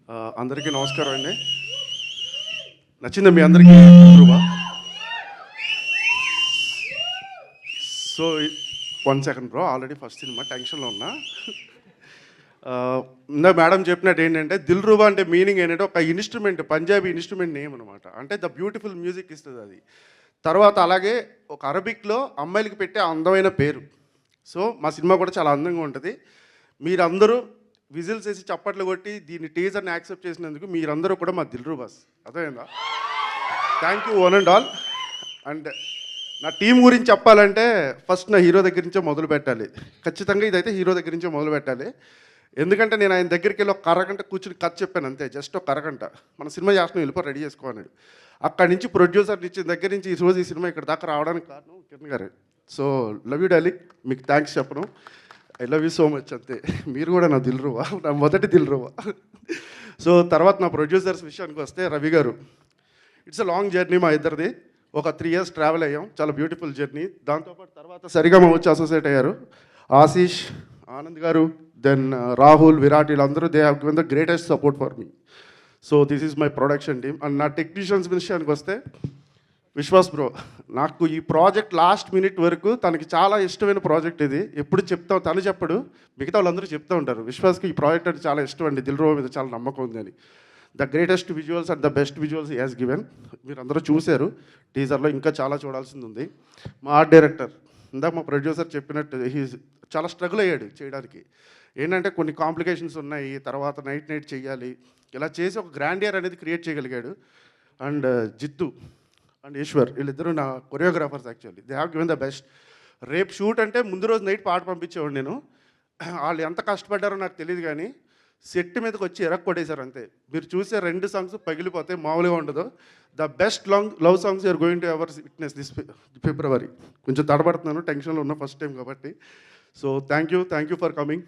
అందరికీ నమస్కారం అండి. నచ్చిందా మీ అందరికీ Dhruva? So 1 second bro, already first cinema టెన్షన్లో ఉన్నా. ఇందా మేడం చెప్పినట్టు ఏంటంటే దిల్ రూబా అంటే మీనింగ్ ఏంటంటే ఒక ఇన్స్ట్రుమెంట్, పంజాబీ ఇన్స్ట్రుమెంట్ నేమ్ అనమాట. అంటే ద బ్యూటిఫుల్ మ్యూజిక్ ఇస్తుంది అది. తర్వాత అలాగే ఒక అరబిక్లో అమ్మాయిలకి పెట్టే అందమైన పేరు. సో మా సినిమా కూడా చాలా అందంగా ఉంటుంది. మీరందరూ విజిల్స్ వేసి చప్పట్లు కొట్టి దీన్ని టీజర్ని యాక్సెప్ట్ చేసినందుకు మీరందరూ కూడా మా దిల్ రూబాస్. అర్థమైందా? Thank you one and all. And నా టీం గురించి చెప్పాలంటే ఫస్ట్ నా హీరో దగ్గర నుంచే మొదలు పెట్టాలి. ఖచ్చితంగా ఇదైతే హీరో దగ్గర నుంచే మొదలు పెట్టాలి. ఎందుకంటే నేను ఆయన దగ్గరికి వెళ్ళి ఒక అరగంట కూర్చుని కథ చెప్పాను అంతే, జస్ట్ ఒక అరగంట. మన సినిమా చేస్తున్నాం, వెళ్ళిపో రెడీ చేసుకోన్నాడు. అక్కడి నుంచి ప్రొడ్యూసర్ ఇచ్చిన దగ్గర నుంచి ఈ రోజు ఈ సినిమా ఇక్కడ దాకా రావడానికి కారణం కిరణ్ గారు. సో లవ్ యూ డార్లింగ్, మీకు థ్యాంక్స్ చెప్పను. I love you so much అంతే. మీరు కూడా నా దిల్ రూబా, నా మొదటి దిల్ రూబా. సో తర్వాత నా ప్రొడ్యూసర్స్ విషయానికి వస్తే రవి గారు, ఇట్స్ అ లాంగ్ జర్నీ మా ఇద్దరిది. ఒక 3 years ట్రావెల్ అయ్యాం, చాలా బ్యూటిఫుల్ జర్నీ. దాంతోపాటు తర్వాత సరిగమ వచ్చి అసోసియేట్ అయ్యారు ఆశీష్, ఆనంద్ గారు, దెన్ రాహుల్, విరాట్, వీళ్ళందరూ they have given the greatest support for me. So this is my production team. And నా టెక్నీషియన్స్ విషయానికి వస్తే విశ్వాస్ బ్రో, నాకు ఈ ప్రాజెక్ట్ లాస్ట్ మినిట్ వరకు తనకి చాలా ఇష్టమైన ప్రాజెక్ట్ ఇది. ఎప్పుడు చెప్తాం, తను చెప్పడు, మిగతా వాళ్ళందరూ చెప్తూ ఉంటారు విశ్వాస్కి ఈ ప్రాజెక్ట్ అంటే చాలా ఇష్టం అండి, దిల్ రూబా మీద చాలా నమ్మకం ఉంది అని. The greatest visuals and the best visuals he has given. మీరు అందరూ చూశారు టీజర్లో, ఇంకా చాలా చూడాల్సింది ఉంది. మా ఆర్ట్ డైరెక్టర్, ఇందాక మా ప్రొడ్యూసర్ చెప్పినట్టు హీ చాలా స్ట్రగుల్ అయ్యాడు చేయడానికి. ఏంటంటే కొన్ని కాంప్లికేషన్స్ ఉన్నాయి, తర్వాత నైట్ చేయాలి, ఇలా చేసి ఒక గ్రాండియర్ అనేది క్రియేట్ చేయగలిగాడు. అండ్ జిత్తు అండ్ ఈశ్వర్, వీళ్ళిద్దరూ నా choreographers. Actually they have given the best. రేపు షూట్ అంటే ముందు రోజు నైట్ పాట పంపించేవాడు నేను. వాళ్ళు ఎంత కష్టపడ్డారో నాకు తెలియదు, కానీ సెట్ మీదకి వచ్చి కొట్టేశారు అంతే. మీరు చూసే 2 songs పగిలిపోతే మామూలుగా ఉండదు. The best love songs you're going to ever witness this February. కొంచెం తడబడుతున్నాను, టెన్షన్లో ఉన్న ఫస్ట్ టైం కాబట్టి. So thank you for coming.